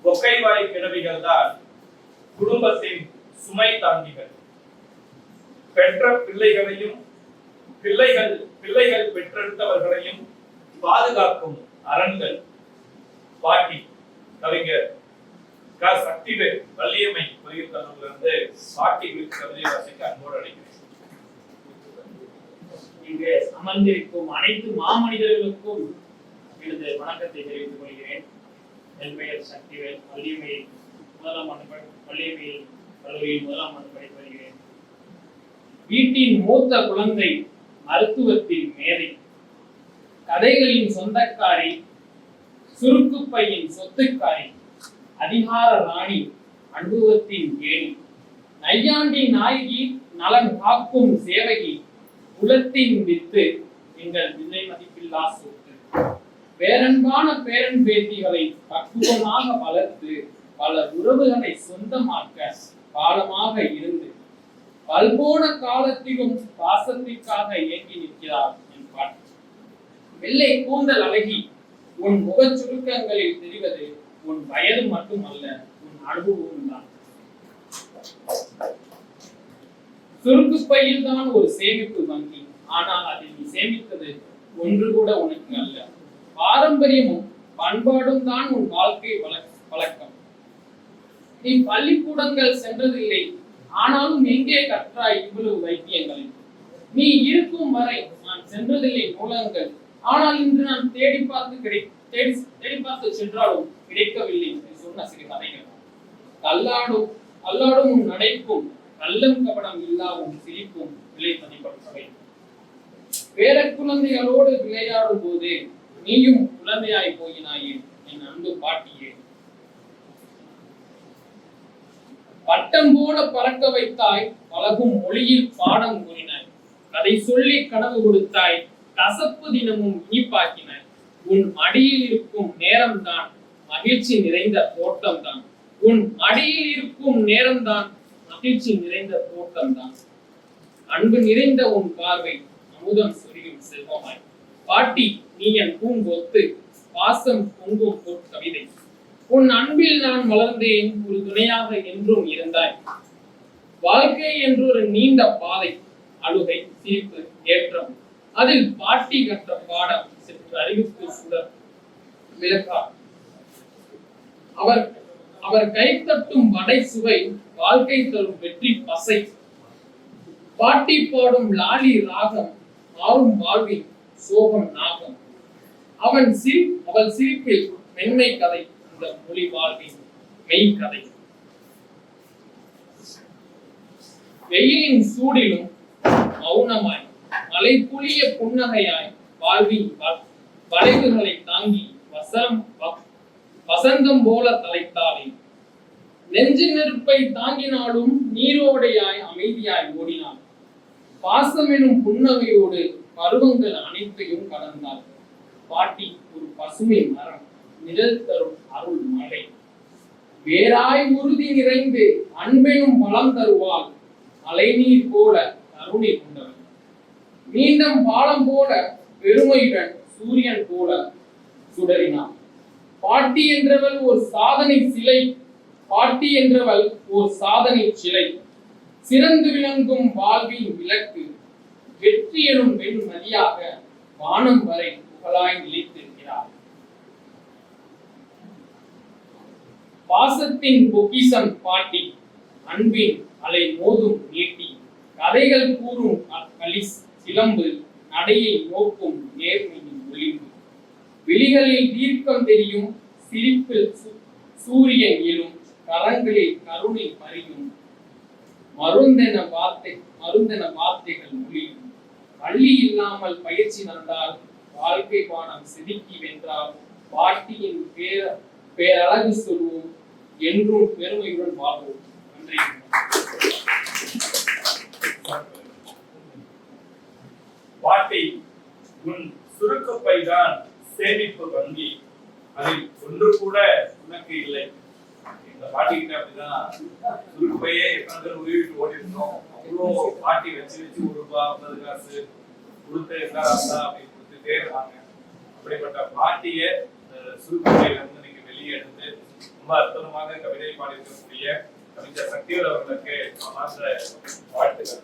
கொக்கைவாய் கிழவிகள் தான் குடும்பத்தின் சுமை தாங்கிகள். பெற்ற பிள்ளைகளையும் பிள்ளைகள் பெற்றெடுத்தவர்களையும் பாதுகாக்கும் அரண்கள். பாட்டி கவிஞர் க. சக்திவேல் வள்ளியம்மை பொறியியல் கல்லூரியிலிருந்து பாட்டி குறித்து கவிதை வாசிக்க அன்போடு அழைக்கிறேன். இங்கு அமர்ந்திருக்கும் அனைத்து மாமனிதர்களுக்கும் எனது வணக்கத்தை தெரிவித்துக் கொள்கிறேன். என் பெயர் சக்திவேல். வள்ளியம்மை முதலாம் ஆண்டு வள்ளியம்மை கல்லூரியில் முதலாம் ஆண்டு படித்து வருகிறேன். வீட்டின் மூத்த குழந்தை, மருத்துவத்தின் மேதை, கதைகளின் சொந்தக்காரி, சுருக்குப்பையின் சொத்துக்காரி, அதிகார ராணி, அனுபவத்தின் ஏணி, நையாண்டி நாயகி, நலன் காக்கும் சேவகி, குலத்தின் வித்து, எங்கள் விலை மதிப்பில்லா சொத்து. பேரன்பான பேரன் பேத்திகளை பக்குவமாக வளர்த்து பல உறவுகளை சொந்தமாக்க பாலமாக இருந்து பல்போன காலத்திலும் பாசத்திற்காக இயங்கி நிற்கிறார் என் பாட்டி. வெள்ளை கூந்தல் அழகி, உன் முகச் சுருக்கங்களில் தெரிவது உன் வயது மட்டுமல்ல, உன் அனுபவம் தான். சுருக்குப்பையில் தான் ஒரு சேமிப்பு வங்கி, ஆனால் அதில் நீ சேமித்தது ஒன்று கூட உனக்கு அல்ல. பாரம்பரியமும் பண்பாடும் தான் உன் வாழ்க்கை வழக்கம். நீ பள்ளிக்கூடங்கள் சென்றதில்லை, ஆனாலும் எங்கே கற்றாய் இவ்வளவு வைத்தியங்களை? நீ இருக்கும் வரை நான் சென்றதில்லை நூலகங்கள், ஆனால் இன்று நான் தேடி பார்த்து சென்றாலும் கிடைக்கவில்லை சொன்ன சிறு கதைகள். கல்லாடும் உன் நடைக்கும் கள்ளம் கபடம் இல்லாவும் சிரிப்பும் விலை மதிப்பற்றவை. பேர குழந்தைகளோடு விளையாடும் போது நீயும் குழந்தையாய் போயினாயே என் அன்பு பாட்டியே. பட்டம் போல பறக்க வைத்தாய், பழகும் மொழியில் பாடம் கூறினாய், கதை சொல்லி கனவு கொடுத்தாய், கசப்பு தினமும் இனிப்பாக்கினாய். உன் மடியில் இருக்கும் நேரம்தான் மகிழ்ச்சி நிறைந்த தோட்டம்தான். உன் மடியில் இருக்கும் நேரம்தான் மகிழ்ச்சி நிறைந்த தோட்டம்தான். அன்பு நிறைந்த உன் பார்வை அமுதம் சொரியும் செல்வமாய். பாட்டி, நீ என் பூங்கொத்து, பாசம் பொங்கும் கவிதை. உன் அன்பில் நான் வளர்ந்தேன், ஒரு துணையாக என்றும் இருந்தாய். வாழ்க்கை என்று ஒரு நீண்ட பாதை, அழுகை, சிரிப்பு, ஏற்றம். அதில் பாட்டி கற்ற பாடம் சற்று அறிவிப்பு சுடர் விளக்கா. அவர் கை தட்டும் வடை சுவை, வாழ்க்கை தரும் வெற்றி பசை. பாட்டி பாடும் லாலி ராகம், ஆறும் வாழ்வின் சோகம் நாகம். அவள் சிரிப்பில் மென்மை கதை, அந்த மொழி வாழ்வின் மெய் கதை. வெயிலின் சூடிலும் மௌனமாய், மலை புளிய புன்னகையாய், வாழ்வின் வளைவுகளை தாங்கி வசந்தம் போல தலைத்தாளே. நெஞ்சு நெருப்பை தாங்கினாலும் நீரோடையாய் அமைதியாய் ஓடினாள். பாசம் எனும் புன்னகையோடு பருவங்கள் அனைத்தையும் கடந்தாள். பாட்டி ஒரு பசுமை மரம், நிழல் தரும் அருள் மழை. வேறாய் உறுதி நிறைந்து அன்பெனும் பலம் தருவாள், அலைநீர் போல கருணை கொண்டவள். மீண்டும் பாலம் போல பெருமையுடன் சூரியன் போல சுடரினாள். பாட்டி என்றவள் ஒரு சாதனை சிலை, பாட்டி என்றவள் ஒரு சாதனை சிலை. சிறந்து விளங்கும் வாழ்வின் விளக்கு, வெற்றி எனும் வெண்மதியாக வானம் வரை புகழாய் நிலைத்திருக்கிறார். பாசத்தின் பொக்கிஷம் பாட்டி, அன்பின் அலை மோதும் நீட்டி. கதைகள் கூறும் சிலம்பு, நடையை நோக்கும் நேர்மையின் ஒளிவு. விழிகளில் தீர்க்கம் தெரியும், சிரிப்பில் சூரியன் எழும், கரங்களில் கருணை பறியும். மருந்தென வார்த்தைகள் மொழியும். பள்ளி இல்லாமல் பயிற்சி நடந்தால் வாழ்க்கை பாடம் செதுக்கி வென்றால் பாட்டியின் பேரழகு சொல்வோம், என்றும் பெருமையுடன் வாழ்வோம். நன்றி. பாட்டி, உன் சுருக்கப்பைதான் சேமிப்பு வங்கி, அதில் ஒன்று கூட உனக்கு இல்லை. இந்த பாட்டிக்கிட்ட அப்படிதான் சுருக்கப்பையே எத்தனை உதவிட்டு ஓடி இருந்தோம். அவ்வளோ பாட்டி வச்சு ₹1, ₹50 காசு கொடுத்து எல்லாரும் அப்படின்னு கொடுத்துட்டே இருக்காங்க. அப்படிப்பட்ட பாட்டிய சுருக்கப்பையில இருந்து நீங்க வெளியே எடுத்து ரொம்ப அர்த்தமா அற்புதமாக கவிதை பாடியிருக்கக்கூடிய கவிஞர் சக்திவேல் அவர்களுக்கு வாழ்த்துக்கள்.